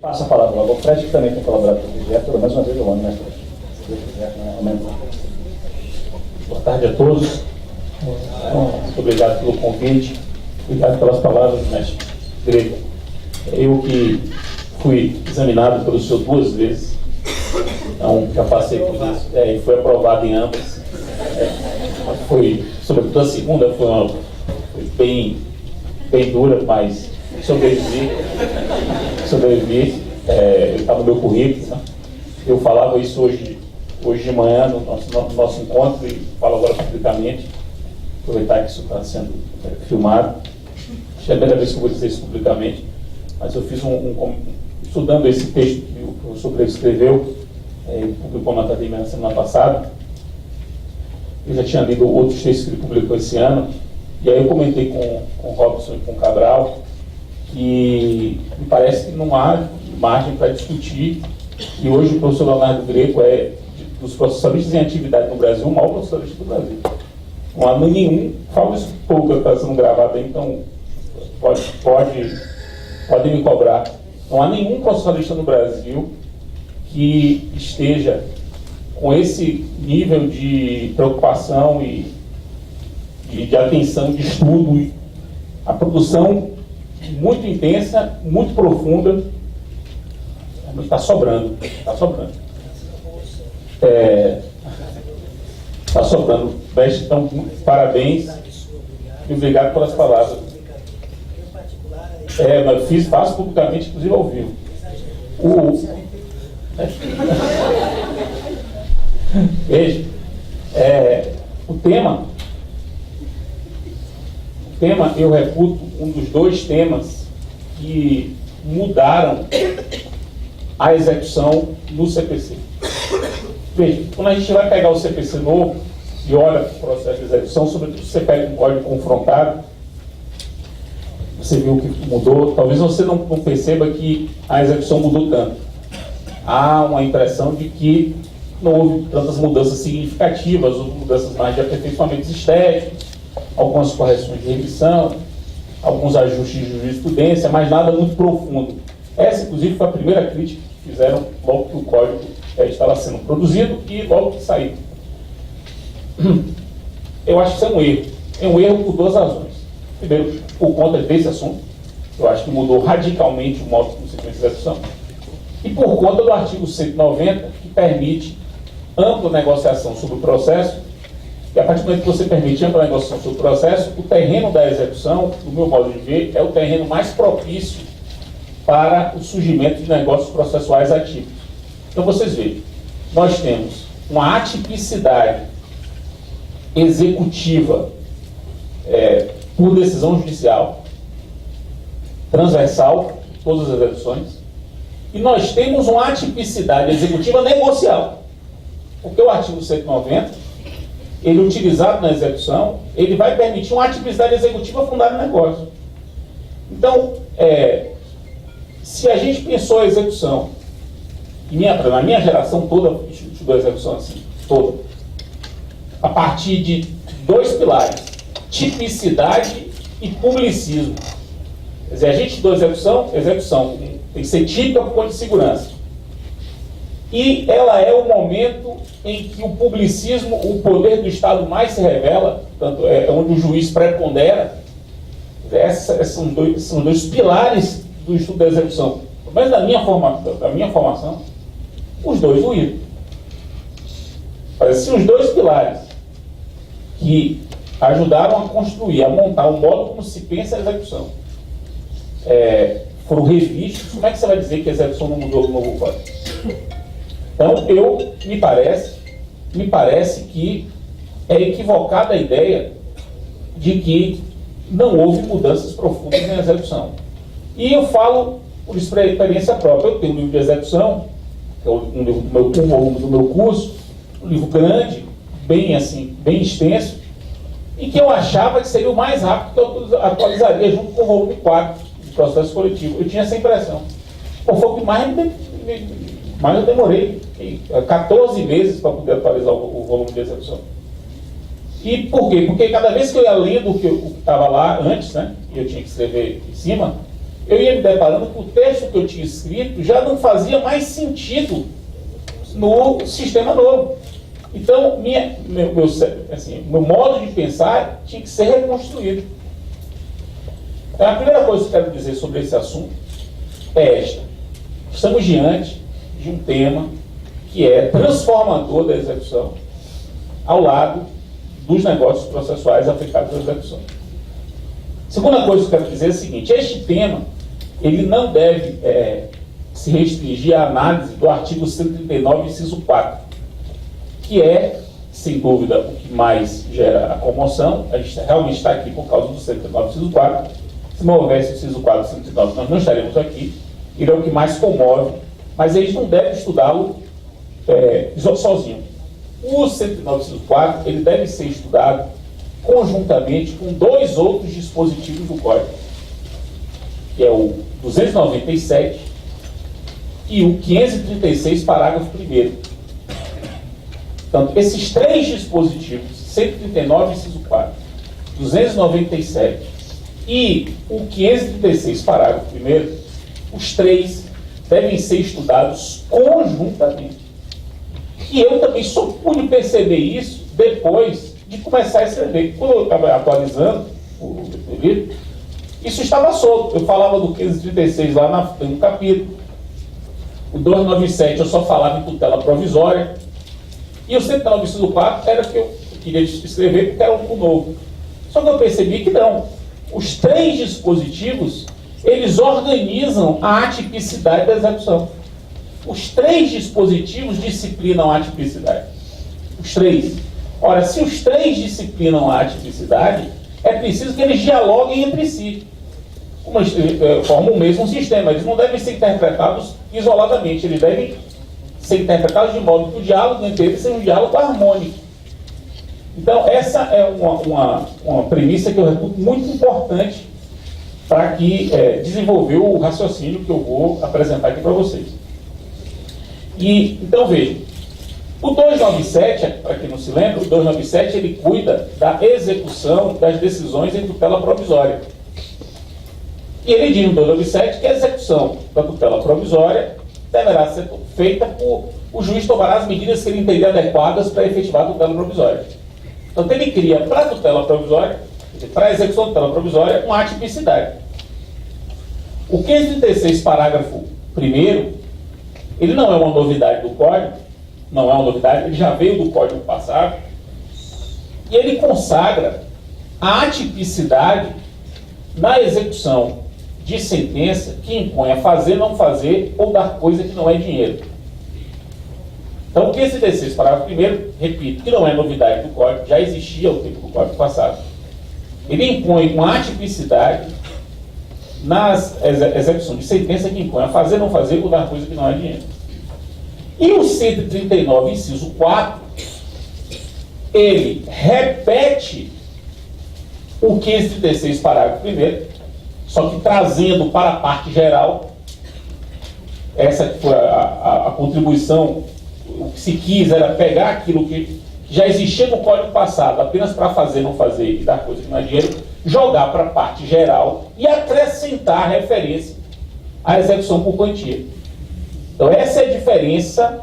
Passo a palavra ao Fred, que também tem colaborado com o projeto, mais uma vez eu amo, né, Fred? Boa tarde a todos. Muito obrigado pelo convite, obrigado pelas palavras, mestre Grego. Eu que fui examinado pelo senhor 2 vezes, então já passei por isso, e foi aprovado em ambas. Foi, sobretudo a segunda, foi bem dura, mas sobrevivi, está no meu currículo, né? Eu falava isso hoje de manhã no nosso encontro e falo agora publicamente, aproveitar que isso está sendo filmado. Acho que é a primeira vez que eu vou dizer isso publicamente, mas eu fiz estudando esse texto que o professor Grego escreveu, publicou na academia na semana passada. Eu já tinha lido outros textos que ele publicou esse ano, e aí eu comentei com o Robson e com o Cabral que me parece que não há margem para discutir que hoje o professor Leonardo Grego é, dos processualistas em atividade no Brasil, o maior processualista do Brasil. Não há nenhum, falo isso pouco, está sendo gravado aí, então pode me cobrar. Não há nenhum processualista no Brasil que esteja com esse nível de preocupação e de atenção, de estudo, a produção muito intensa, muito profunda, está sobrando. Está sobrando. Mestre, então, parabéns e obrigado pelas palavras. Mas faço publicamente, inclusive ao vivo. Veja, o tema, eu reputo um dos 2 temas que mudaram a execução no CPC. Veja, quando a gente vai pegar o CPC novo e olha para o processo de execução, sobretudo se você pega um código confrontado, você viu que mudou, talvez você não perceba que a execução mudou tanto. Há uma impressão de que não houve tantas mudanças significativas, houve mudanças mais de aperfeiçoamentos estéticos, algumas correções de revisão, alguns ajustes de jurisprudência, mas nada muito profundo. Essa, inclusive, foi a primeira crítica que fizeram logo que o código estava sendo produzido e logo que saiu. Eu acho que isso é um erro. É um erro por 2 razões. Primeiro, por conta desse assunto. Eu acho que mudou radicalmente o modo como se faz a execução. E por conta do artigo 190, que permite ampla negociação sobre o processo. E a partir do momento que você permite ampla negociação sobre o processo, o terreno da execução, do meu modo de ver, é o terreno mais propício para o surgimento de negócios processuais atípicos. Então vocês vejam, nós temos uma atipicidade executiva por decisão judicial, transversal, todas as execuções, e nós temos uma atipicidade executiva negocial, porque o artigo 190, ele utilizado na execução, ele vai permitir uma atipicidade executiva fundada no negócio. Então, se a gente pensou a execução, na minha geração toda estudou a execução assim, toda, a partir de 2 pilares, tipicidade e publicismo. Quer dizer, a gente estudou execução tem que ser típica por conta de segurança. E ela é o momento em que o publicismo, o poder do Estado mais se revela, portanto, é onde o juiz prepondera. Esses são 2 pilares do estudo da execução. Mas da minha formação, os 2 uniram. Assim, os 2 pilares que ajudaram a construir, a montar o modo como se pensa a execução, foram revistos. Como é que você vai dizer que a execução não mudou no novo código? Então, me parece que é equivocada a ideia de que não houve mudanças profundas na execução. E eu falo por experiência própria. Eu tenho um livro de execução, que é um livro do meu curso, um livro grande, bem extenso, e que eu achava que seria o mais rápido que eu atualizaria junto com o volume 4 de processo coletivo. Eu tinha essa impressão. Foi o que mais eu demorei 14 meses para poder atualizar o volume de execução. E por quê? Porque cada vez que eu ia lendo o que estava lá antes, né, e eu tinha que escrever em cima, eu ia me deparando com o texto que eu tinha escrito já não fazia mais sentido no sistema novo. Então, meu modo de pensar tinha que ser reconstruído. Então, a primeira coisa que eu quero dizer sobre esse assunto é esta. Estamos diante de um tema que é transformador da execução ao lado dos negócios processuais aplicados à execução. Segunda coisa que eu quero dizer é a seguinte: este tema ele não deve se restringir à análise do artigo 139, inciso 4, que é, sem dúvida, o que mais gera a comoção. A gente realmente está aqui por causa do 139, inciso 4. Se não houvesse o inciso 4 do 139, nós não estaremos aqui. Ele é o que mais comove, mas a gente não deve estudá-lo sozinho. O 109, inciso 4, ele deve ser estudado conjuntamente com dois outros dispositivos do Código, que é o 297 e o 536, parágrafo 1º. Portanto, esses três dispositivos, 139, inciso 4, 297 e o 536, parágrafo 1º, os três devem ser estudados conjuntamente. E eu também só pude perceber isso depois de começar a escrever. Quando eu estava atualizando o livro, isso estava solto. Eu falava do 536 lá no capítulo. O 297 eu só falava em tutela provisória. E o 109, inciso 4 era o que eu queria escrever, porque era um novo. Só que eu percebi que não. Os três dispositivos, eles organizam a atipicidade da execução. Os três dispositivos disciplinam a atipicidade. Os três. Ora, se os três disciplinam a atipicidade, é preciso que eles dialoguem entre si. Formam o mesmo sistema. Eles não devem ser interpretados isoladamente. Eles devem ser interpretados de modo que o diálogo entre eles seja um diálogo harmônico. Então, essa é uma premissa que eu reputo muito importante para que desenvolver o raciocínio que eu vou apresentar aqui para vocês. Então, vejam, o 297, para quem não se lembra, o 297 ele cuida da execução das decisões em tutela provisória. E ele diz no 297 que a execução da tutela provisória deverá ser feita por o juiz tomará as medidas que ele entender adequadas para efetivar a tutela provisória. Então, ele cria para a tutela provisória, para a execução da tutela provisória, uma atipicidade. O 536, parágrafo 1º, ele não é uma novidade do Código, não é uma novidade, ele já veio do Código passado, e ele consagra a atipicidade na execução de sentença que impõe a fazer, não fazer ou dar coisa que não é dinheiro. Então, o 536, parágrafo 1º, repito, que não é novidade do Código, já existia ao tempo do Código passado. Ele impõe uma atipicidade nas execução de sentença que impõe a fazer, não fazer ou dar coisa que não é dinheiro. E o 139, inciso 4, ele repete o 536, parágrafo 1º, só que trazendo para a parte geral, essa que foi a contribuição, o que se quis era pegar aquilo que já existia no Código passado, apenas para fazer, não fazer e dar coisa que não é dinheiro, jogar para a parte geral e acrescentar referência à execução por quantia. Então essa é a diferença,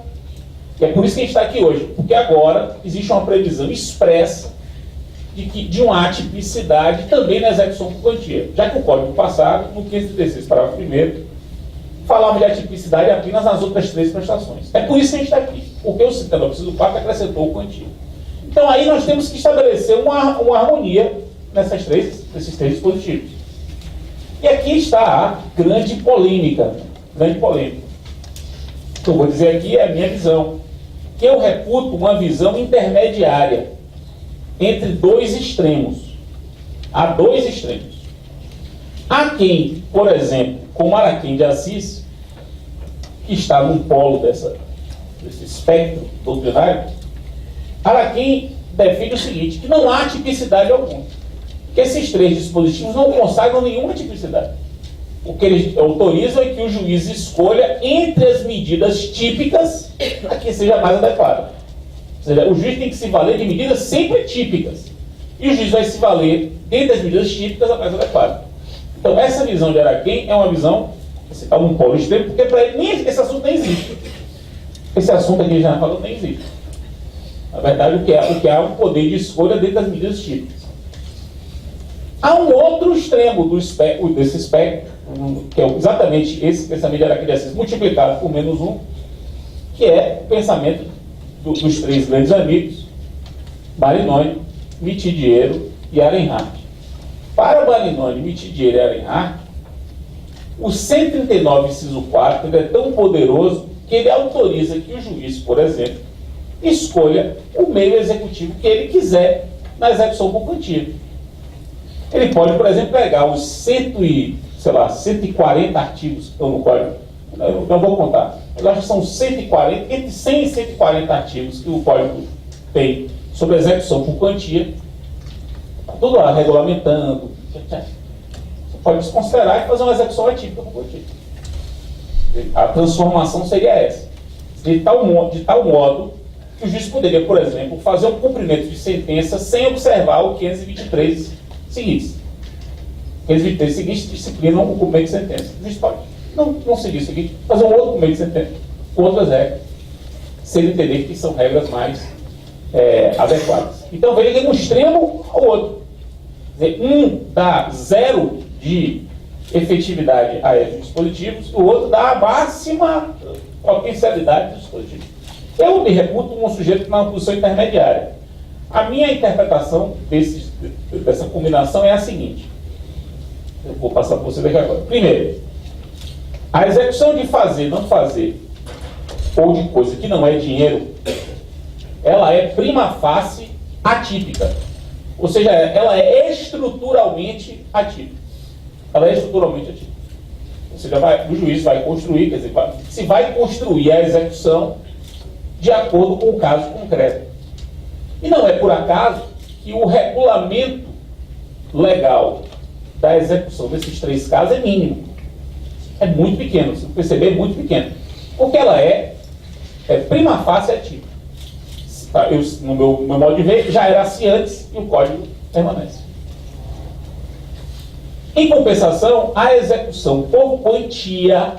e é por isso que a gente está aqui hoje, porque agora existe uma previsão expressa de uma atipicidade também na execução por quantia, já que o Código passado, no 536, parágrafo 1º, falava de atipicidade apenas nas outras três prestações. É por isso que a gente está aqui, porque o 139, inciso 4 acrescentou o quantia. Então aí nós temos que estabelecer uma harmonia nesses três dispositivos. E aqui está a grande polêmica. O que eu vou dizer aqui é a minha visão, que eu reputo uma visão intermediária entre dois extremos. Há dois extremos. Há quem, por exemplo, como Araquém de Assis, que está num polo desse espectro doutrinário, Araquém defende o seguinte, que não há tipicidade alguma. Que esses três dispositivos não consagram nenhuma tipicidade. O que eles autorizam é que o juiz escolha entre as medidas típicas a que seja mais adequada. Ou seja, o juiz tem que se valer de medidas sempre típicas. E o juiz vai se valer, dentre as medidas típicas, a mais adequada. Então, essa visão de Araquém é uma visão, é um polo extremo, porque para ele nem esse assunto nem existe. Esse assunto aqui já falou nem existe. Na verdade, o que é um poder de escolha dentro das medidas típicas. Há um outro extremo desse espectro, que é exatamente esse pensamento de Araquém de Assis, multiplicado por -1, que é o pensamento dos três grandes amigos, Marinoni, Mitidiero e Arenhardt. Para Marinoni, Mitidiero e Arenhardt, o 139, inciso 4, ele é tão poderoso que ele autoriza que o juiz, por exemplo, escolha o meio executivo que ele quiser na execução por quantia. Ele pode, por exemplo, pegar os 140 artigos que estão no Código, eu não vou contar, eu acho que são 140, entre 100 e 140 artigos que o Código tem sobre execução por quantia, tudo lá, regulamentando. Você pode desconsiderar e fazer uma execução atípica por quantia. A transformação seria essa. De tal modo que o juiz poderia, por exemplo, fazer um cumprimento de sentença sem observar o 523 seguintes. 523 seguintes disciplinam o cumprimento de sentença. O juiz pode não seguir o seguinte, fazer um outro cumprimento de sentença, com outras regras, se ele entender que são regras mais adequadas. Então, veja que é um extremo ao outro. Quer dizer, um dá 0 de efetividade a esses dispositivos, o outro dá a máxima potencialidade dos dispositivos. Eu me reputo um sujeito numa posição intermediária. A minha interpretação dessa combinação é a seguinte. Eu vou passar para você daqui agora. Primeiro, a execução de fazer, não fazer, ou de coisa que não é dinheiro, ela é prima facie atípica. Ou seja, ela é estruturalmente atípica. Ela é estruturalmente atípica. Ou seja, o juiz vai construir, quer dizer, se vai construir a execução de acordo com o caso concreto. E não é por acaso que o regulamento legal da execução desses três casos é mínimo. É muito pequeno, se você perceber, é muito pequeno. Porque ela é prima facie atípica. No meu modo de ver, já era assim antes e o código permanece. Em compensação, a execução por quantia,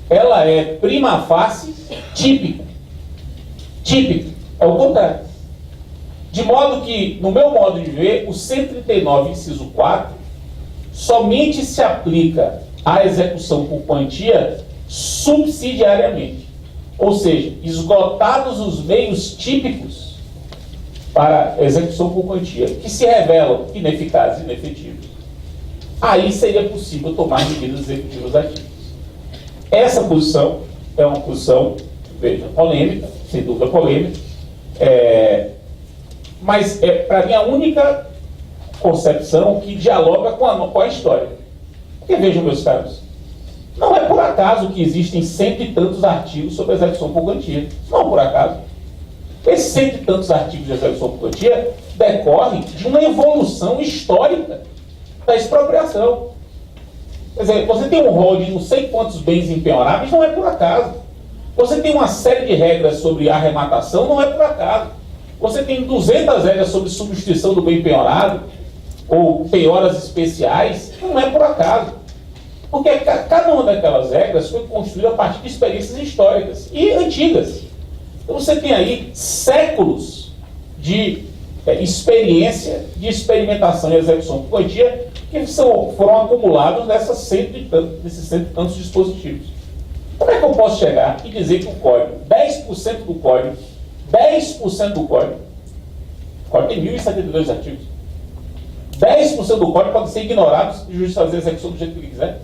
ela é prima facie típica. Típica, é o contrário. De modo que, no meu modo de ver, o 139, inciso 4, somente se aplica à execução por quantia subsidiariamente. Ou seja, esgotados os meios típicos para execução por quantia, que se revelam ineficazes e inefetivos, aí seria possível tomar medidas executivas ativas. Essa posição é uma posição, veja, polêmica, sem dúvida polêmica, mas é, para mim, a única concepção que dialoga com a história. Porque vejam, meus caros, não é por acaso que existem 100 e tantos artigos sobre execução por quantia. Não é por acaso. Esses 100 e tantos artigos de execução por quantia decorrem de uma evolução histórica da expropriação. Quer dizer, você tem um rol de não sei quantos bens impenhoráveis, não é por acaso. Você tem uma série de regras sobre arrematação, não é por acaso. Você tem 200 regras sobre substituição do bem penhorado, ou penhoras especiais, não é por acaso. Porque cada uma daquelas regras foi construída a partir de experiências históricas e antigas. Então você tem aí séculos de experiência, de experimentação e execução por quantia, que foram acumulados nesses cento e tantos dispositivos. Como é que eu posso chegar e dizer que o código, 10% do código, o código tem 1.072 artigos, 10% do código pode ser ignorado se o juiz fazer a execução do jeito que ele quiser?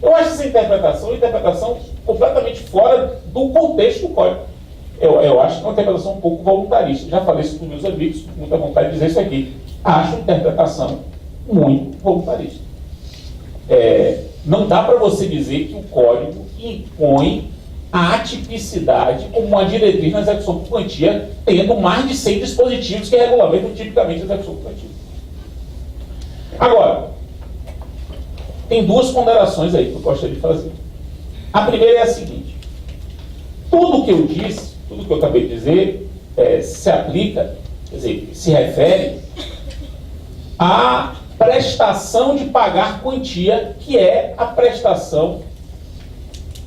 Eu acho essa interpretação uma interpretação completamente fora do contexto do código. Eu acho que é uma interpretação um pouco voluntarista. Já falei isso com meus amigos, com muita vontade de dizer isso aqui. Acho uma interpretação muito voluntarista. Não dá para você dizer que o código impõe a atipicidade como uma diretriz na execução por quantia, tendo mais de 100 dispositivos que regulamentam tipicamente a execução por quantia. Agora, tem duas ponderações aí que eu gostaria de fazer. A primeira é a seguinte: tudo o que eu disse, tudo o que eu acabei de dizer, se aplica, quer dizer, se refere à prestação de pagar quantia, que é a prestação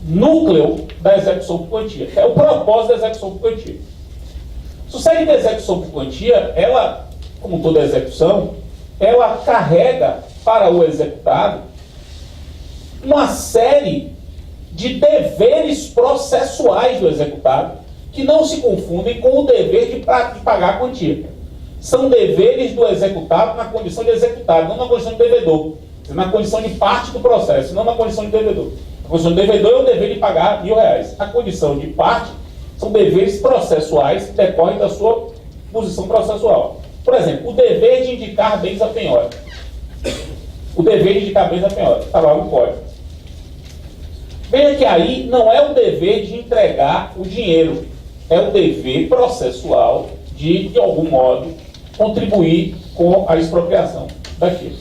núcleo da execução por quantia. É o propósito da execução por quantia. Sucede que a execução por quantia, ela, como toda execução, ela carrega para o executado uma série de deveres processuais do executado que não se confundem com o dever de pagar a quantia. São deveres do executado na condição de executado, não na condição de devedor. Na condição de parte do processo, não na condição de devedor. A condição de devedor é o dever de pagar R$1.000. A condição de parte são deveres processuais que decorrem da sua posição processual. Por exemplo, o dever de indicar bens a penhora. O dever de indicar bens a penhora. Está lá no código. Veja que aí não é o dever de entregar o dinheiro. É o dever processual de algum modo, contribuir com a expropriação daquilo.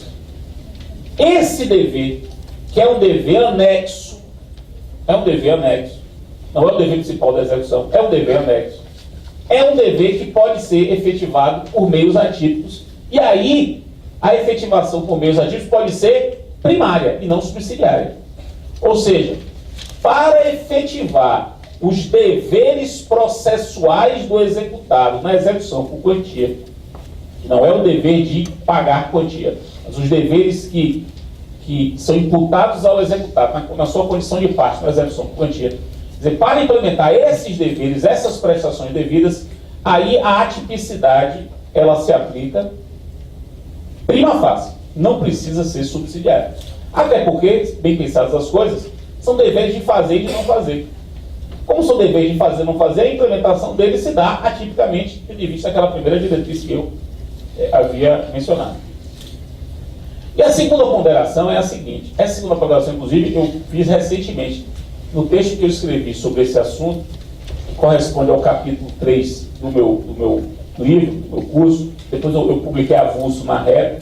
Esse dever, que é um dever anexo, não é o dever principal da execução, é um dever anexo. É um dever que pode ser efetivado por meios atípicos, e aí a efetivação por meios atípicos pode ser primária e não subsidiária. Ou seja, para efetivar os deveres processuais do executado na execução por quantia, não é o dever de pagar quantia, mas os deveres que são imputados ao executado na sua condição de parte na execução por quantia. Quer dizer, para implementar esses deveres, essas prestações devidas, aí a atipicidade ela se aplica prima facie, não precisa ser subsidiária. Até porque, bem pensadas as coisas, são deveres de fazer e de não fazer. Como são deveres de fazer e não fazer, a implementação deles se dá atipicamente, tendo em vista aquela primeira diretriz que eu havia mencionado. E a segunda ponderação é a seguinte. Essa segunda ponderação, inclusive, eu fiz recentemente no texto que eu escrevi sobre esse assunto, que corresponde ao capítulo 3 do meu livro, do meu curso. Depois eu publiquei avulso na régua.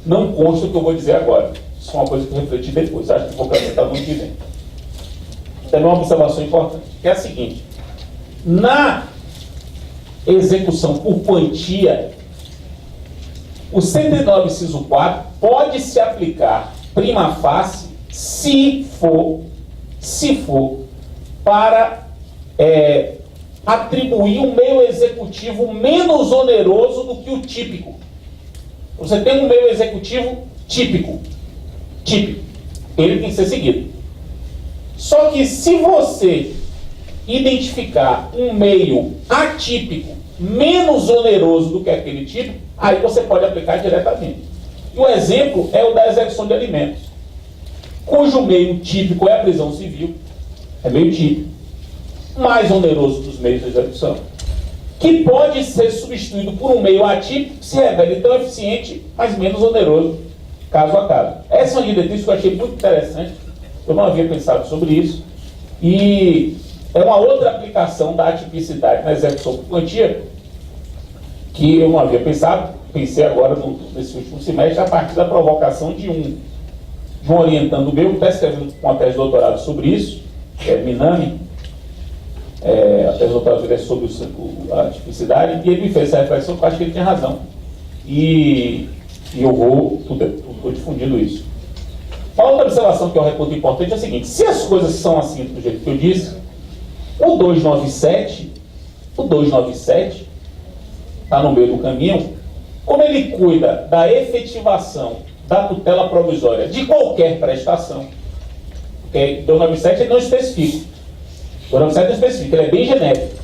Não consta o que eu vou dizer agora. Isso é uma coisa que eu refleti depois. Acho que vou apresentar no ano que vem. Também uma observação importante, que é a seguinte. Na execução por quantia, o 109, inciso 4, pode se aplicar prima facie se for para atribuir um meio executivo menos oneroso do que o típico. Você tem um meio executivo típico. Ele tem que ser seguido. Só que se você identificar um meio atípico menos oneroso do que aquele típico, aí você pode aplicar diretamente. E o exemplo é o da execução de alimentos, cujo meio típico é a prisão civil, é meio típico, mais oneroso dos meios de execução, que pode ser substituído por um meio atípico que se revele tão eficiente, mas menos oneroso, caso a caso. Essa é uma diretriz que eu achei muito interessante, eu não havia pensado sobre isso, e é uma outra aplicação da atipicidade na execução por quantia, que eu não havia pensado, pensei agora nesse último semestre, a partir da provocação de um orientando meu, que está escrevendo uma tese de doutorado sobre isso, que é Minami, a tese de doutorado dele é sobre a atipicidade, e ele me fez essa reflexão, que eu acho que ele tinha razão. E eu estou difundindo isso. Uma outra observação que é um reponto importante é a seguinte: se as coisas são assim do jeito que eu disse, o 297 está no meio do caminho, como ele cuida da efetivação da tutela provisória de qualquer prestação, porque o 297 ele não especifica. O 297 não especifica, ele é bem genérico.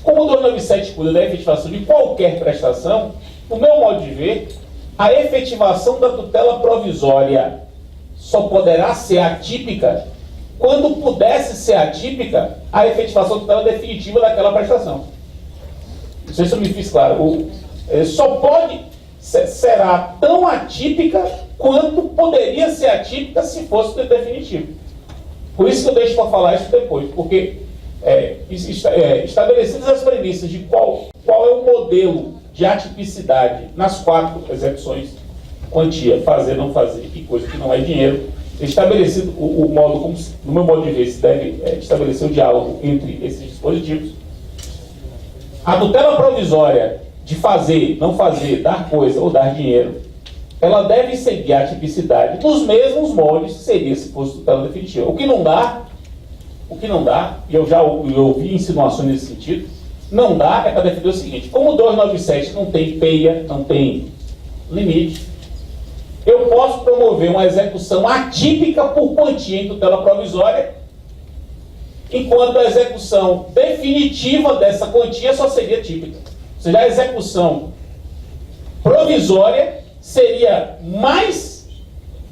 Como o 297 cuida da efetivação de qualquer prestação, no meu modo de ver, a efetivação da tutela provisória só poderá ser atípica quando pudesse ser atípica a efetivação da tutela definitiva daquela prestação. Não sei se eu me fiz claro. Será tão atípica quanto poderia ser atípica se fosse definitivo. Por isso que eu deixo para falar isso depois, porque estabelecidas as premissas de qual é o modelo de atipicidade nas 4 execuções, quantia, fazer, não fazer e coisa que não é dinheiro, estabelecido o modo, como no meu modo de ver, se deve estabelecer o diálogo entre esses dispositivos. A tutela provisória de fazer, não fazer, dar coisa ou dar dinheiro, ela deve seguir a tipicidade nos mesmos moldes que seria se fosse tutela definitiva. O que não dá, e eu já ouvi insinuações nesse sentido, não dá é para defender o seguinte: como o 297 não tem peia, não tem limite, eu posso promover uma execução atípica por quantia em tutela provisória, enquanto a execução definitiva dessa quantia só seria típica. Ou seja, a execução provisória seria mais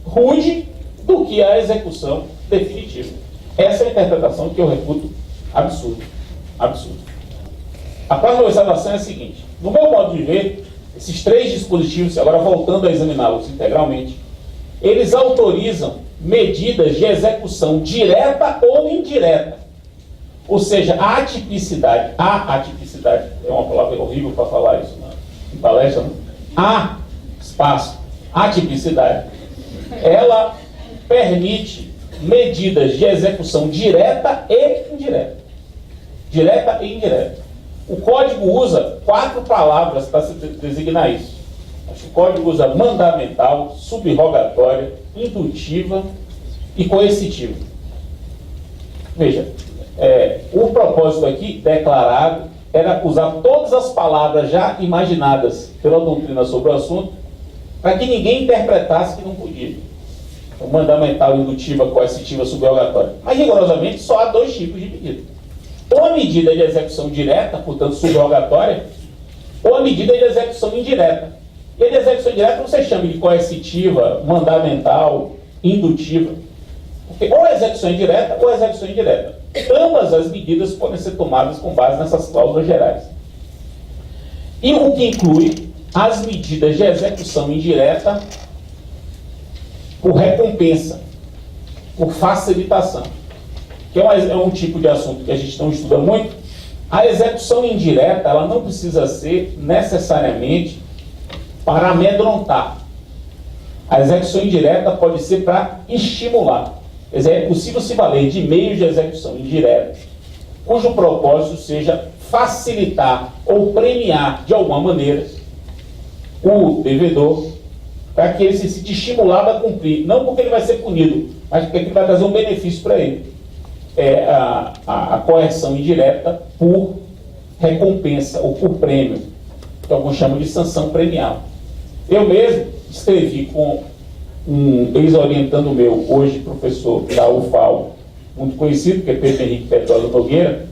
rude do que a execução definitiva. Essa é a interpretação que eu reputo absurda. Absurdo. A próxima observação é a seguinte: no meu modo de ver, esses três dispositivos, agora voltando a examiná-los integralmente, eles autorizam medidas de execução direta ou indireta. Ou seja, a atipicidade é uma palavra horrível para falar isso em palestra, não? A espaço, atipicidade, ela permite medidas de execução direta e indireta. Direta e indireta. O código usa 4 palavras para se designar isso. O código usa mandamental, subrogatória, indutiva e coercitiva. Veja, o propósito aqui declarado era usar todas as palavras já imaginadas pela doutrina sobre o assunto para que ninguém interpretasse que não podia. Então, mandamental, indutiva, coercitiva, subrogatória. Mas, rigorosamente, só há 2 tipos de medida. Ou a medida de execução direta, portanto, subrogatória, ou a medida de execução indireta. E a de execução indireta você chama de coercitiva, mandamental, indutiva. Porque ou é execução indireta ou é execução indireta. Ambas as medidas podem ser tomadas com base nessas cláusulas gerais. E o que inclui as medidas de execução indireta por recompensa, por facilitação, que é um tipo de assunto que a gente não estuda muito. A execução indireta, ela não precisa ser necessariamente para amedrontar. A execução indireta pode ser para estimular. Quer dizer, é possível se valer de meios de execução indireta, cujo propósito seja facilitar ou premiar de alguma maneira o devedor, para que ele se sinta estimulado a cumprir, não porque ele vai ser punido, mas porque ele vai trazer um benefício para ele. É a coerção indireta por recompensa ou por prêmio, que alguns chamam de sanção premial. Eu mesmo escrevi com um ex-orientando meu, hoje professor da UFAL, muito conhecido, que é Pedro Henrique Petróleo Nogueira.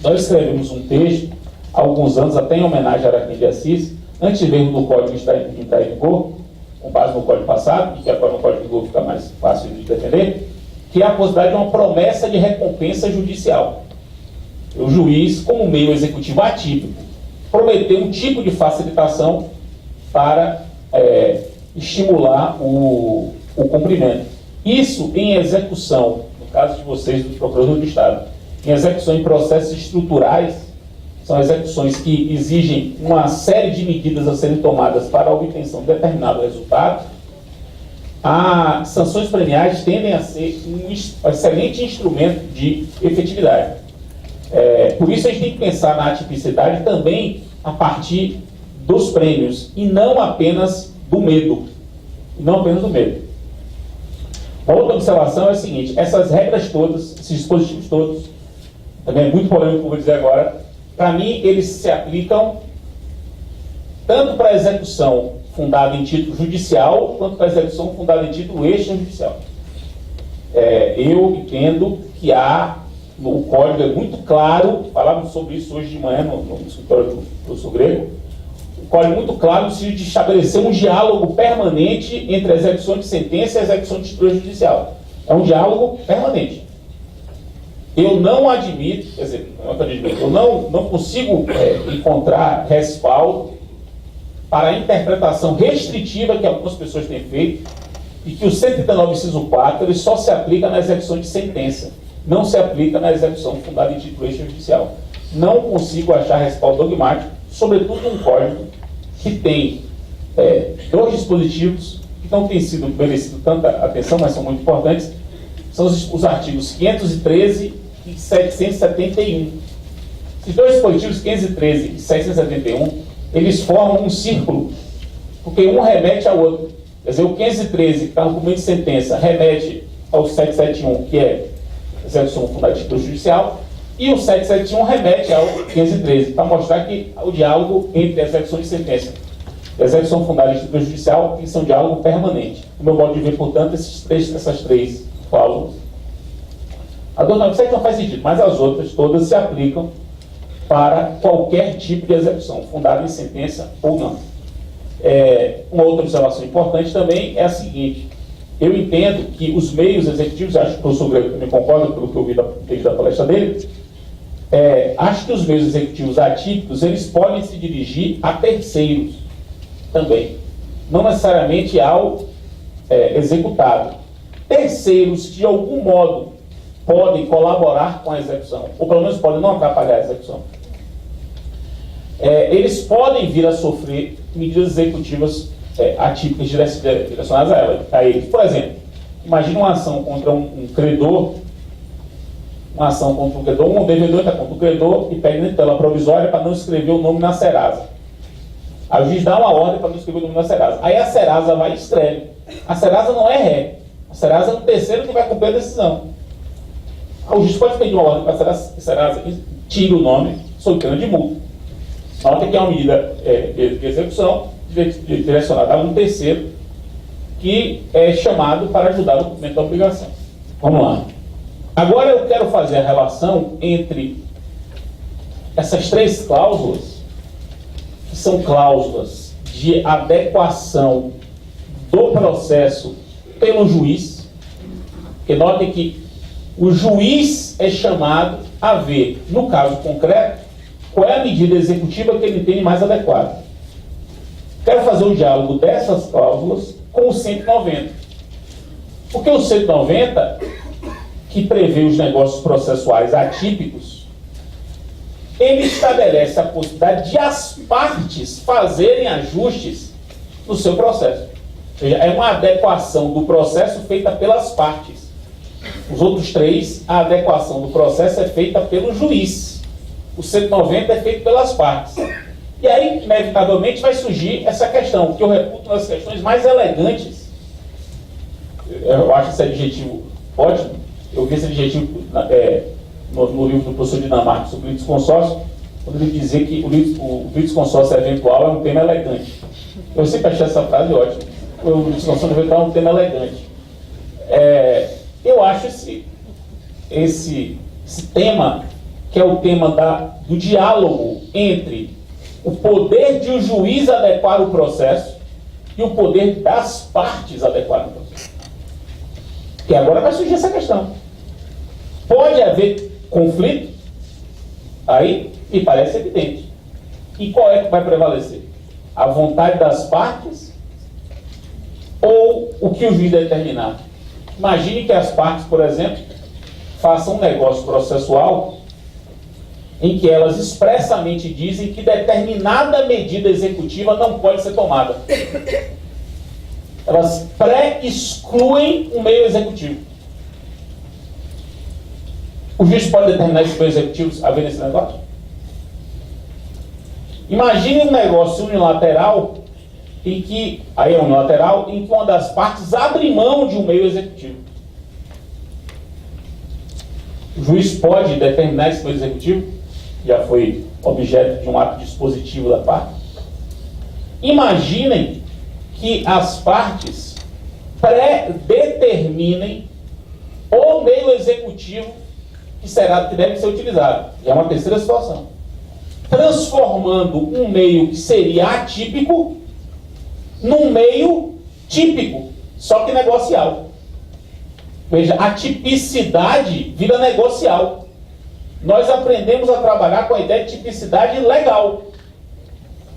Nós escrevemos um texto, há alguns anos, até em homenagem a Araquém de Assis, antes mesmo do código entrar em vigor, com base no código passado, e que agora no código de vigor fica mais fácil de defender, que é a possibilidade de uma promessa de recompensa judicial. O juiz, como meio executivo atípico, prometeu um tipo de facilitação para estimular o cumprimento. Isso em execução, no caso de vocês, dos procuradores do Estado, em execução em processos estruturais, são execuções que exigem uma série de medidas a serem tomadas para a obtenção de determinado resultado. As sanções premiais tendem a ser um excelente instrumento de efetividade. Por isso a gente tem que pensar na atipicidade também a partir dos prêmios, e não apenas do medo. Uma outra observação é a seguinte: essas regras todas, esses dispositivos todos, também é muito polêmico, como vou dizer agora, para mim eles se aplicam tanto para a execução fundada em título judicial, quanto para a execução fundada em título extrajudicial. Eu entendo que o código é muito claro, falávamos sobre isso hoje de manhã no escritório do professor Grego, o código é muito claro no sentido de estabelecer um diálogo permanente entre a execução de sentença e a execução de título judicial. É um diálogo permanente. Eu não admito, quer dizer, eu não consigo encontrar respaldo para a interpretação restritiva que algumas pessoas têm feito, e que o 139, inciso 4, ele só se aplica na execução de sentença, não se aplica na execução fundada em título extrajudicial. Não consigo achar respaldo dogmático, sobretudo num código que tem 2 dispositivos que não têm sido merecido tanta atenção, mas são muito importantes. São os artigos 513 e 771. Esses 2 dispositivos, 513 e 771, eles formam um círculo Porque um remete ao outro. Quer dizer, o 513, que está no documento de sentença, remete ao 771, que é execução fundada de título judicial, e o 771 remete ao 513, para mostrar que o diálogo entre a execução de sentença e a execução fundada de título judicial tem que ser um diálogo permanente. No meu modo de ver, portanto, essas três cláusulas. A do 97 não faz sentido, mas as outras todas se aplicam para qualquer tipo de execução, fundada em sentença ou não. Uma outra observação importante também é a seguinte: eu entendo que os meios executivos, acho que o professor Greco também concorda pelo que eu vi da palestra dele, acho que os meios executivos atípicos, eles podem se dirigir a terceiros também, não necessariamente ao executado. Terceiros que de algum modo podem colaborar com a execução, ou pelo menos podem não atrapalhar a execução. Eles podem vir a sofrer medidas executivas atípicas direcionadas a eles. Por exemplo, imagine uma ação contra um credor, um devedor está contra o credor e pede medida provisória para não escrever o nome na Serasa. Aí o juiz dá uma ordem para não escrever o nome na Serasa. Aí a Serasa vai e escreve. A Serasa não é ré. A Serasa é um terceiro que vai cumprir a decisão. Aí o juiz pode pedir uma ordem para a Serasa que tire o nome sob pena de multa. Nota que é uma medida de execução direcionada a um terceiro que é chamado para ajudar no cumprimento da obrigação. Vamos lá. Agora eu quero fazer a relação entre essas três cláusulas, que são cláusulas de adequação do processo pelo juiz, porque notem que o juiz é chamado a ver, no caso concreto, qual é a medida executiva que ele entende mais adequada. Quero fazer um diálogo dessas cláusulas com o 190. Porque o 190, que prevê os negócios processuais atípicos, ele estabelece a possibilidade de as partes fazerem ajustes no seu processo. Ou seja, é uma adequação do processo feita pelas partes. Os outros três, a adequação do processo é feita pelo juiz. O 190 é feito pelas partes. E aí, inevitavelmente, vai surgir essa questão, que eu reputo uma das questões mais elegantes. Eu acho esse adjetivo ótimo. Eu vi esse adjetivo no livro do professor Dinamarca sobre o litisconsórcio, quando ele dizia que o litisconsórcio eventual é um tema elegante. Eu sempre achei essa frase ótima. O litisconsórcio eventual é um tema elegante. Eu acho esse tema, que é o tema do diálogo entre o poder de o juiz adequar o processo e o poder das partes adequar o processo. Porque agora vai surgir essa questão. Pode haver conflito? Aí me parece evidente. E qual é que vai prevalecer? A vontade das partes ou o que o juiz determinar? Imagine que as partes, por exemplo, façam um negócio processual em que elas expressamente dizem que determinada medida executiva não pode ser tomada. Elas pré-excluem o meio executivo. O juiz pode determinar esses meios executivos a ver nesse negócio? Imagine um negócio unilateral em que uma das partes abre mão de um meio executivo. O juiz pode determinar esse meio executivo? Já foi objeto de um ato dispositivo da parte. Imaginem que as partes pré-determinem o meio executivo que deve ser utilizado. É uma terceira situação. Transformando um meio que seria atípico num meio típico, só que negocial. Veja, a tipicidade vira negocial. Nós aprendemos a trabalhar com a ideia de tipicidade legal,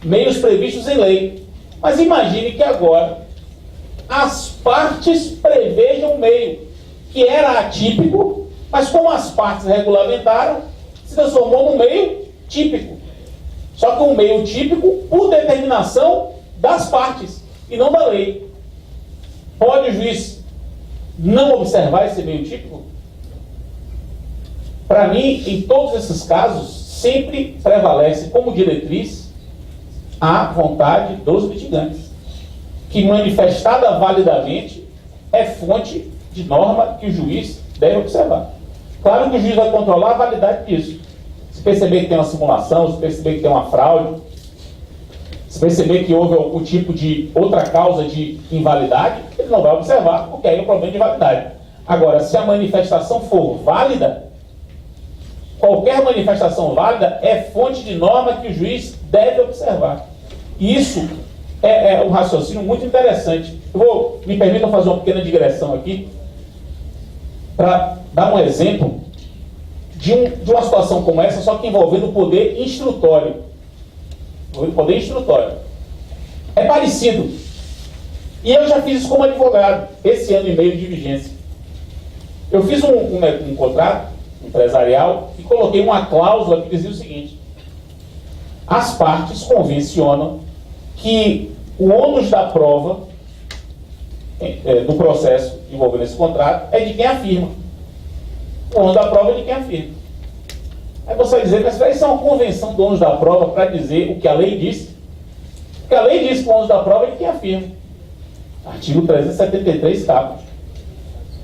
meios previstos em lei. Mas imagine que agora as partes prevejam um meio que era atípico, mas como as partes regulamentaram, se transformou num meio típico. Só que um meio típico por determinação das partes e não da lei. Pode o juiz não observar esse meio típico? Para mim, em todos esses casos, sempre prevalece como diretriz a vontade dos litigantes. que, manifestada validamente, é fonte de norma que o juiz deve observar. Claro que o juiz vai controlar a validade disso. Se perceber que tem uma simulação, se perceber que tem uma fraude, se perceber que houve algum tipo de outra causa de invalidade, ele não vai observar, porque aí é um problema de validade. Agora, se a manifestação for válida, qualquer manifestação válida é fonte de norma que o juiz deve observar. E isso é um raciocínio muito interessante. Me permitam fazer uma pequena digressão aqui, para dar um exemplo de uma situação como essa, só que envolvendo o poder instrutório. O poder instrutório. É parecido. E eu já fiz isso como advogado, esse ano e meio de vigência. Eu fiz um contrato empresarial e coloquei uma cláusula que dizia o seguinte: as partes convencionam que o ônus da prova do processo envolvendo esse contrato é de quem afirma. O ônus da prova é de quem afirma. Aí você vai dizer, mas isso é uma convenção do ônus da prova para dizer o que a lei diz? Porque a lei diz que o ônus da prova é de quem afirma. Artigo 373, caput.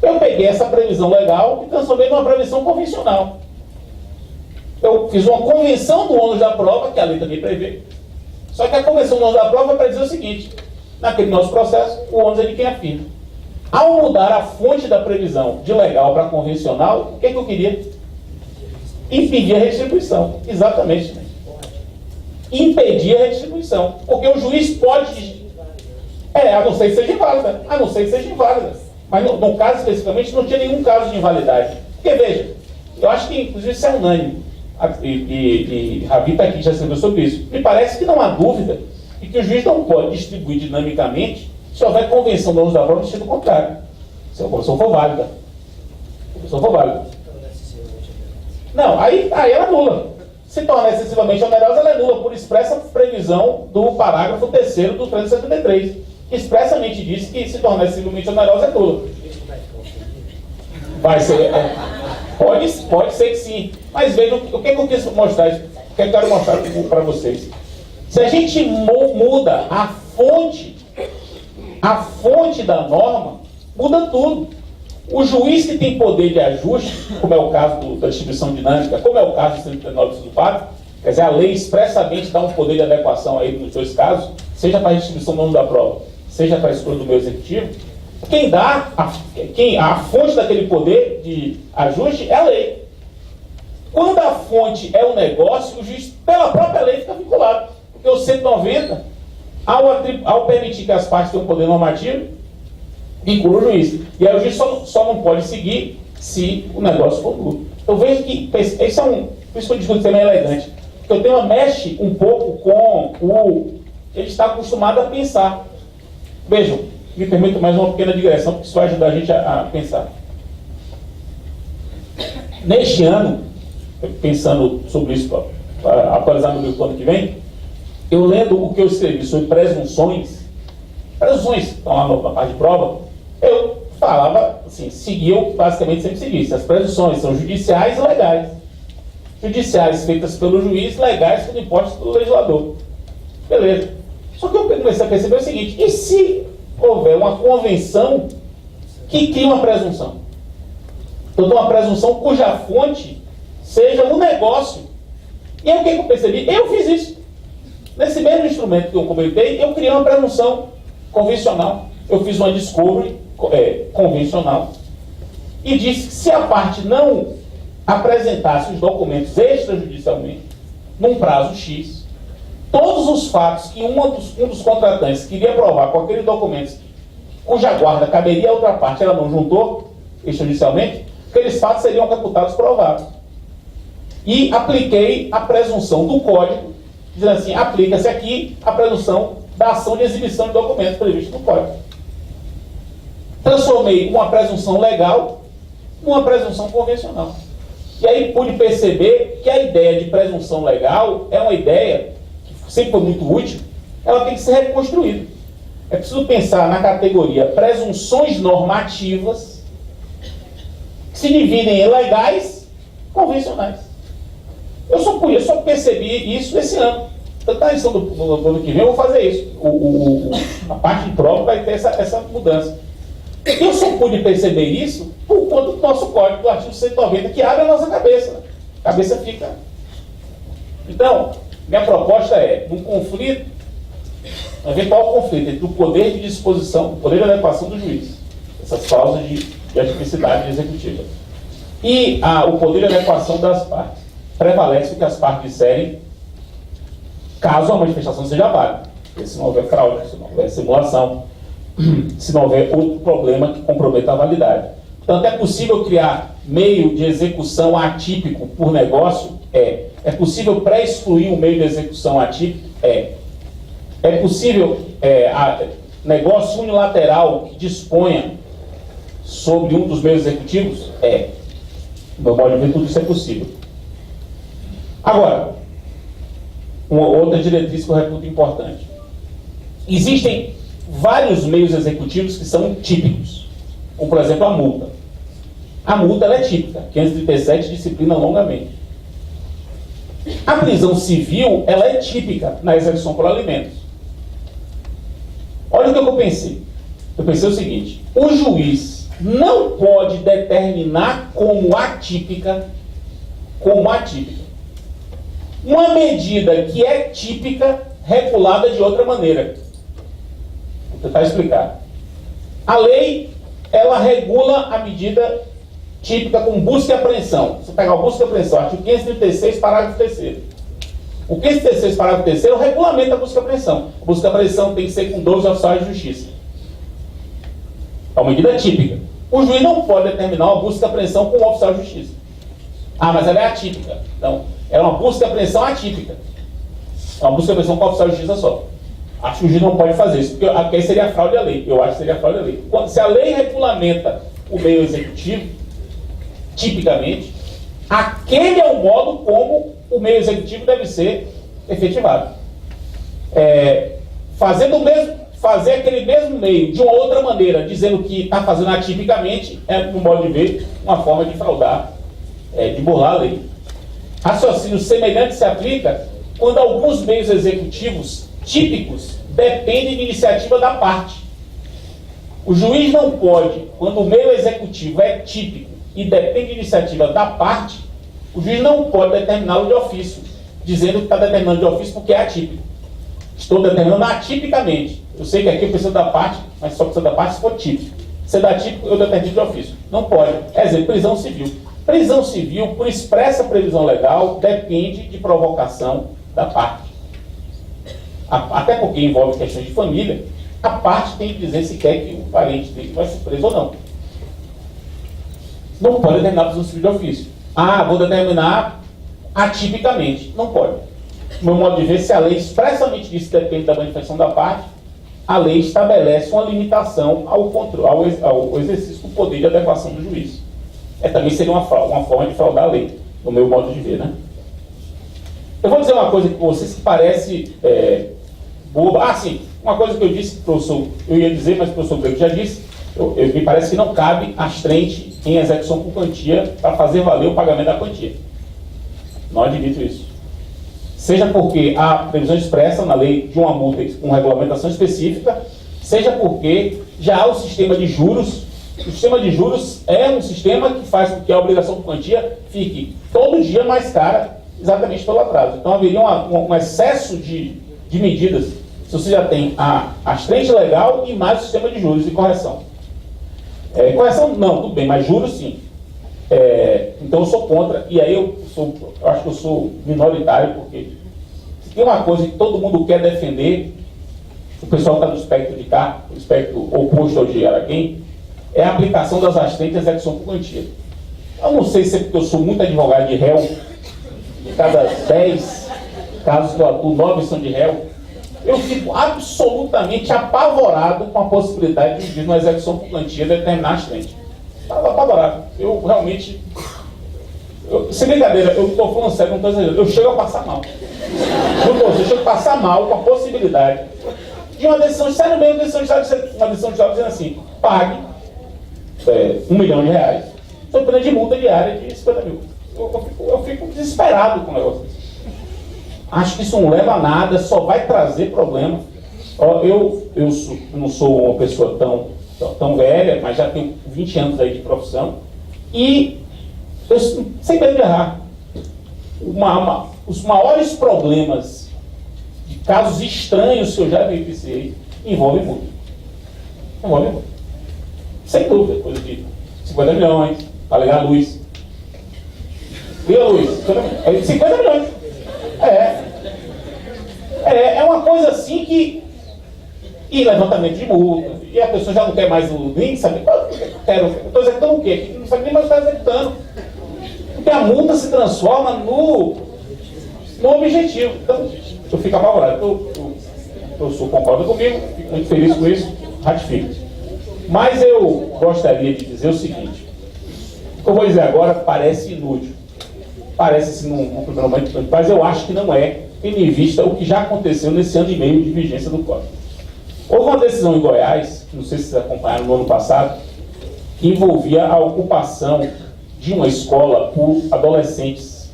Eu peguei essa previsão legal e transformei numa previsão convencional. Eu fiz uma convenção do ônus da prova, que a lei também prevê. Só que a convenção do ônus da prova é para dizer o seguinte: naquele nosso processo, o ônus é de quem afirma. Ao mudar a fonte da previsão de legal para convencional, o que eu queria? Impedir a restituição. Exatamente. Né? Impedir a restituição. Porque o juiz pode... a não ser que seja inválida. A não ser que seja inválida. Mas no caso especificamente não tinha nenhum caso de invalidade. Porque veja, eu acho que inclusive isso é unânime. E Ravi está aqui, já escreveu sobre isso. Me parece que não há dúvida e que o juiz não pode distribuir dinamicamente se houver convenção do ônus da prova no sentido contrário. Se a convenção for válida. Não, aí ela anula. Se torna excessivamente onerosa, ela é nula por expressa previsão do parágrafo 3º do 373, que expressamente diz que se tornar excessivamente onerosa é nula. Vai ser... Pode ser que sim. Mas veja, o que eu quis mostrar, o que eu quero mostrar para vocês. Se a gente muda a fonte da norma, muda tudo. O juiz que tem poder de ajuste, como é o caso da distribuição dinâmica, como é o caso do 139 do PAD, quer dizer, a lei expressamente dá um poder de adequação aí nos dois casos, seja para a distribuição do nome da prova, seja para a escolha do meu executivo. Quem dá a fonte daquele poder de ajuste é a lei. Quando a fonte é um negócio, o juiz, pela própria lei, fica vinculado. Porque o 190, ao permitir que as partes tenham um poder normativo, vincula o juiz. E aí o juiz só não pode seguir se o negócio for nulo. Eu vejo que esse por isso que eu discuto que também é elegante. Porque o tema mexe um pouco com ele está acostumado a pensar. Vejam, me permito mais uma pequena digressão, porque isso vai ajudar a gente a pensar. Neste ano, pensando sobre isso, para atualizar no livro ano que vem, eu lendo o que eu escrevi sobre presunções estão lá na parte de prova, eu falava assim, basicamente sempre segui isso. As presunções são judiciais e legais. Judiciais feitas pelo juiz, legais quando impostas pelo legislador. Beleza. Só que eu comecei a perceber o seguinte: e se houver uma convenção que cria uma presunção? Então, uma presunção cuja fonte seja um negócio. E aí o que eu percebi? Eu fiz isso. Nesse mesmo instrumento que eu comentei, eu criei uma presunção convencional. Eu fiz uma discovery convencional e disse que se a parte não apresentasse os documentos extrajudicialmente, num prazo X, todos os fatos que um dos contratantes queria provar com aqueles documentos cuja guarda caberia a outra parte, ela não juntou extrajudicialmente, aqueles fatos seriam reputados provados. E apliquei a presunção do código, dizendo assim, aplica-se aqui a presunção da ação de exibição de documentos prevista no código. Transformei uma presunção legal numa presunção convencional. E aí pude perceber que a ideia de presunção legal é uma ideia que sempre foi muito útil, ela tem que ser reconstruída. É preciso pensar na categoria presunções normativas que se dividem em legais e convencionais. Eu só percebi isso esse ano. Então, na edição do ano que vem, eu vou fazer isso. A parte de prova vai ter essa mudança. Eu só pude perceber isso por conta do nosso código, do artigo 190, que abre a nossa cabeça. Né? A cabeça fica. Então, minha proposta é, num conflito, um eventual conflito entre o poder de disposição, o poder de adequação do juiz, essas causas de atipicidade executiva, e o poder de adequação das partes, prevalece o que as partes disserem, caso a manifestação seja válida. Se não houver fraude, se não houver simulação, se não houver outro problema que comprometa a validade. Portanto, é possível criar meio de execução atípico por negócio? É possível pré-excluir o meio de execução atípico? É possível negócio unilateral que disponha sobre um dos meios executivos? No meu modo de ver, tudo isso é possível. Agora, uma outra diretriz que eu reputo importante. Existem vários meios executivos que são típicos, como, por exemplo, a multa. A multa ela é típica, 537 disciplina longamente. A prisão civil ela é típica na execução por alimentos. Olha o que eu pensei. Eu pensei o seguinte: o juiz não pode determinar como atípica uma medida que é típica regulada de outra maneira. Vou tentar explicar. A lei, ela regula a medida típica com busca e apreensão. Você pegar o busca e apreensão, artigo 536, parágrafo 3º. O 536, parágrafo 3º, regulamenta a busca e apreensão. A busca e apreensão tem que ser com 12 oficiais de justiça. É uma medida típica. O juiz não pode determinar uma busca e apreensão com um oficial de justiça. Mas ela é atípica. Então, é uma busca e apreensão atípica. É uma busca e apreensão com um oficial de justiça só. Acho que o juiz não pode fazer isso, porque aí seria fraude à lei. Eu acho que seria fraude à lei. Se a lei regulamenta o meio executivo, tipicamente, aquele é o modo como o meio executivo deve ser efetivado. Fazer aquele mesmo meio de uma outra maneira, dizendo que está fazendo atipicamente, no modo de ver, uma forma de fraudar, de burlar a lei. Raciocínio semelhante se aplica quando alguns meios executivos típicos dependem de iniciativa da parte. O juiz não pode, quando o meio executivo é típico e depende de iniciativa da parte, o juiz não pode determiná-lo de ofício, dizendo que está determinando de ofício porque é atípico. Estou determinando atipicamente. Eu sei que aqui eu preciso da parte, mas só precisa da parte se for típico. Se é da típico, eu determino de ofício. Não pode. Exemplo, prisão civil. Prisão civil, por expressa previsão legal, depende de provocação da parte. Até porque envolve questões de família, a parte tem que dizer se quer que o parente dele vai ser preso ou não. Não pode determinar a prisão civil de ofício. Vou determinar atipicamente. Não pode. No meu modo de ver, se a lei expressamente diz que depende da manifestação da parte, a lei estabelece uma limitação ao exercício do poder de adequação do juiz. Também seria uma forma de fraudar a lei, no meu modo de ver, né? Eu vou dizer uma coisa com vocês que parece boba. Sim, uma coisa que eu disse, professor, eu ia dizer, mas o professor Grego já disse, me parece que não cabe astrente em execução por quantia para fazer valer o pagamento da quantia. Não admito isso. Seja porque há previsão expressa na lei de uma multa com regulamentação específica, seja porque já há o sistema de juros. O sistema de juros é um sistema que faz com que a obrigação por quantia fique todo dia mais cara, exatamente pelo atraso. Então haveria um excesso de medidas se você já tem a astrente legal e mais o sistema de juros e correção. Correção não, tudo bem, mas juros sim. Então eu sou contra, e aí eu acho que eu sou minoritário, porque se tem uma coisa que todo mundo quer defender, o pessoal está no espectro de cá, o espectro oposto ao de Araquém, é a aplicação das astrentes à execução por quantia. Eu não sei se é porque eu sou muito advogado de réu, de cada 10 casos que eu atuo, 9 são de réu, eu fico absolutamente apavorado com a possibilidade de um juiz numa execução por quantia determinar astrente. Estava apavorado. Eu realmente... sem brincadeira, eu estou falando sério, não estou exagerando. Eu chego a passar mal. Eu chego a passar mal com a possibilidade de uma decisão, sério mesmo, uma decisão judicial dizendo assim, pague R$1 milhão, sob pena de multa diária de 50 mil. Eu fico desesperado com o negócio desse. Acho que isso não leva a nada, só vai trazer problema. Eu não sou uma pessoa tão velha, mas já tenho 20 anos aí de profissão, e eu, sem medo de errar, os maiores problemas de casos estranhos que eu já beneficiei envolvem multa. Envolvem multa. Sem dúvida, coisa de 50 milhões, para ligar a luz. Liga a luz, 50 milhões. É uma coisa assim que... E levantamento de multa, e a pessoa já não quer mais o link, sabe? Eu estou executando o quê? Não sabe nem mais o que está executando. Porque a multa se transforma no objetivo. Então, eu fico apavorado. O professor concorda comigo, fico muito feliz com isso, ratifico. Mas eu gostaria de dizer o seguinte: o que eu vou dizer agora parece inútil. Parece assim um primeiro momento, mas eu acho que não é, tendo em vista o que já aconteceu nesse ano e meio de vigência do Código. Houve uma decisão em Goiás, não sei se vocês acompanharam no ano passado, que envolvia a ocupação de uma escola por adolescentes.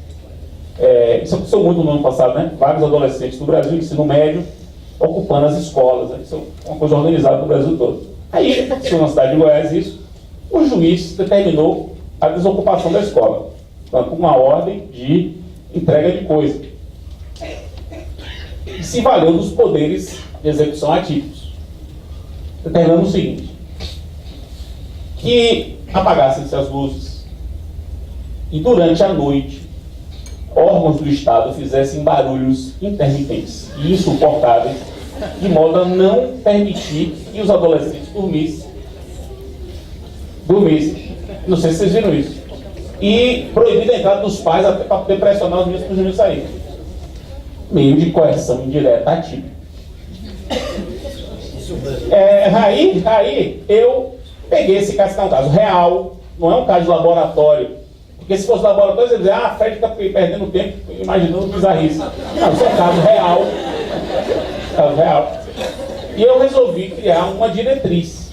Isso aconteceu muito no ano passado, né? Vários adolescentes do Brasil, ensino médio, ocupando as escolas. Né? Isso é uma coisa organizada no Brasil todo. Aí, aconteceu na cidade de Goiás isso, o juiz determinou a desocupação da escola, com uma ordem de entrega de coisa. E se valeu dos poderes de execução atípicos, determinando o seguinte: que apagassem-se as luzes e durante a noite órgãos do Estado fizessem barulhos intermitentes e insuportáveis, de modo a não permitir que os adolescentes dormissem. Não sei se vocês viram isso. E proibir a entrada dos pais até para poder pressionar os meninos para os meninos saírem. Meio de coerção indireta atípica. Aí eu peguei esse caso, que é um caso real, não é um caso de laboratório. Porque se fosse laboratório, você dizer, Fred está perdendo tempo imaginando bizarrice. Não, isso é um caso real. Caso real. E eu resolvi criar uma diretriz,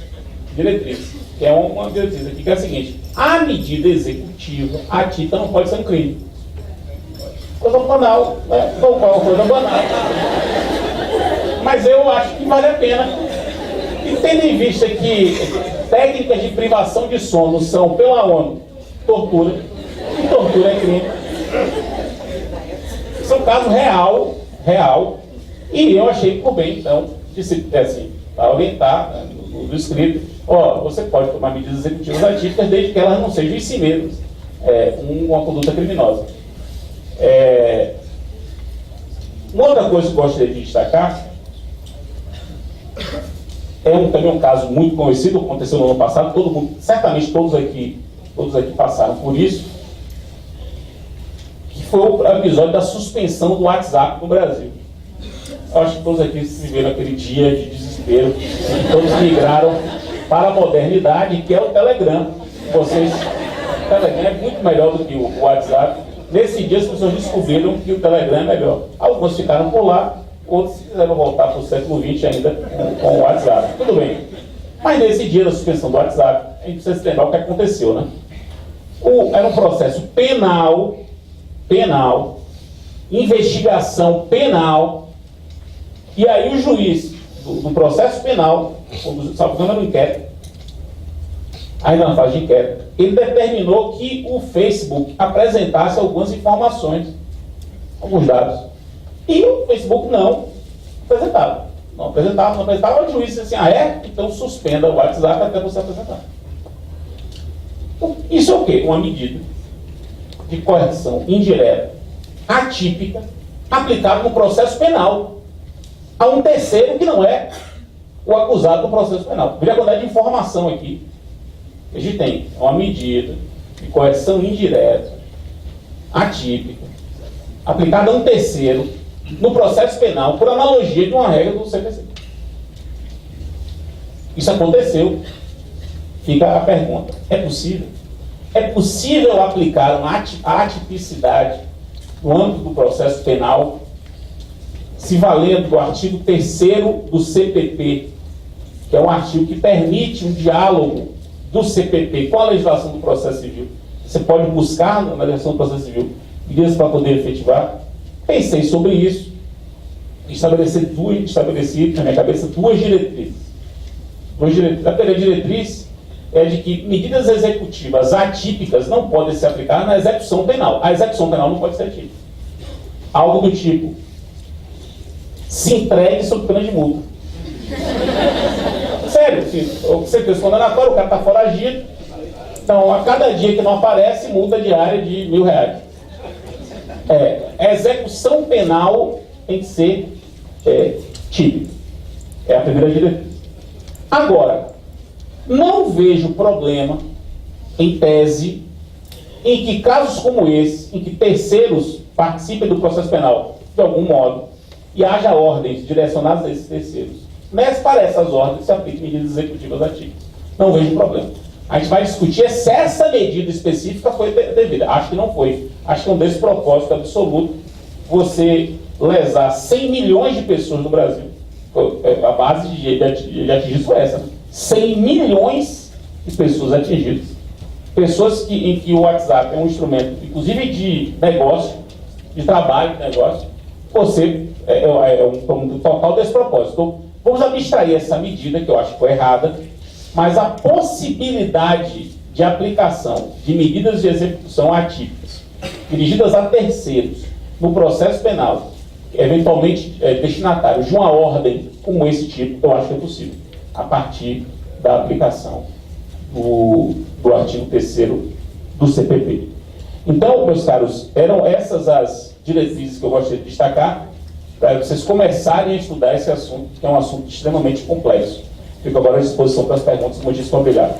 que é uma diretriz aqui, que é a seguinte: a medida executiva atípica não pode ser um crime. Coisa banal, né? Não é uma coisa banal. Mas eu acho que vale a pena. E tendo em vista que técnicas de privação de sono são, pela ONU, tortura, e tortura é crime. Isso é um caso real, e eu achei por bem, então, de se assim, orientar, né, no escrito, você pode tomar medidas executivas atípicas desde que elas não sejam em si mesmas uma conduta criminosa. Uma outra coisa que eu gostaria de destacar também um caso muito conhecido, aconteceu no ano passado, certamente todos aqui passaram por isso, que foi o episódio da suspensão do WhatsApp no Brasil. Eu acho que todos aqui viveram aquele dia de desespero, e todos migraram para a modernidade, que é o Telegram. O Telegram é muito melhor do que o WhatsApp. Nesse dia as pessoas descobriram que o Telegram é melhor. Alguns ficaram por lá, outros quiseram voltar para o século XX ainda com o WhatsApp. Tudo bem. Mas nesse dia da suspensão do WhatsApp, a gente precisa se lembrar o que aconteceu, né? Era um processo penal, investigação penal, e aí o juiz do processo penal, sabe quando era um inquérito, ainda na fase de inquérito, ele determinou que o Facebook apresentasse algumas informações, alguns dados. E o Facebook não apresentava. O juiz disse assim: então suspenda o WhatsApp até você apresentar. Então, isso é o quê? Uma medida de coerção indireta, atípica, aplicada no processo penal a um terceiro que não é o acusado do processo penal. Veja a quantidade de informação aqui. A gente tem uma medida de coerção indireta, atípica, aplicada a um terceiro no processo penal, por analogia de uma regra do CPC. Isso aconteceu. Fica a pergunta: é possível? É possível aplicar a atipicidade no âmbito do processo penal, se valendo do artigo 3º do CPP, que é um artigo que permite um diálogo do CPP com a legislação do processo civil? Você pode buscar na legislação do processo civil medidas para poder efetivar. Pensei sobre isso, estabeleci na minha cabeça duas diretrizes. A primeira diretriz é de que medidas executivas atípicas não podem se aplicar na execução penal. A execução penal não pode ser atípica. Algo do tipo: se entregue sob pena de multa. Sério, você fez condenatório, o cara está foragido. Então, a cada dia que não aparece, multa diária de R$1.000. A execução penal tem que ser típica. É a primeira diretriz. Agora, não vejo problema, em tese, em que casos como esse, em que terceiros participem do processo penal de algum modo, e haja ordens direcionadas a esses terceiros, mas para essas ordens se apliquem medidas executivas atípicas. Não vejo problema. A gente vai discutir se essa medida específica foi devida. Acho que não foi. Acho que é um despropósito absoluto você lesar 100 milhões de pessoas no Brasil. A base de atingir isso é essa. 100 milhões de pessoas atingidas. Pessoas em que o WhatsApp é um instrumento, inclusive de negócio, de trabalho, de negócio. Você um total despropósito. Então, vamos abstrair essa medida, que eu acho que foi errada, mas a possibilidade de aplicação de medidas de execução atípicas, dirigidas a terceiros, no processo penal, eventualmente destinatários de uma ordem como esse tipo, eu acho que é possível, a partir da aplicação do artigo 3º do CPP. Então, meus caros, eram essas as diretrizes que eu gostaria de destacar, para vocês começarem a estudar esse assunto, que é um assunto extremamente complexo. Fico agora à disposição para as perguntas, como eu disse, obrigado.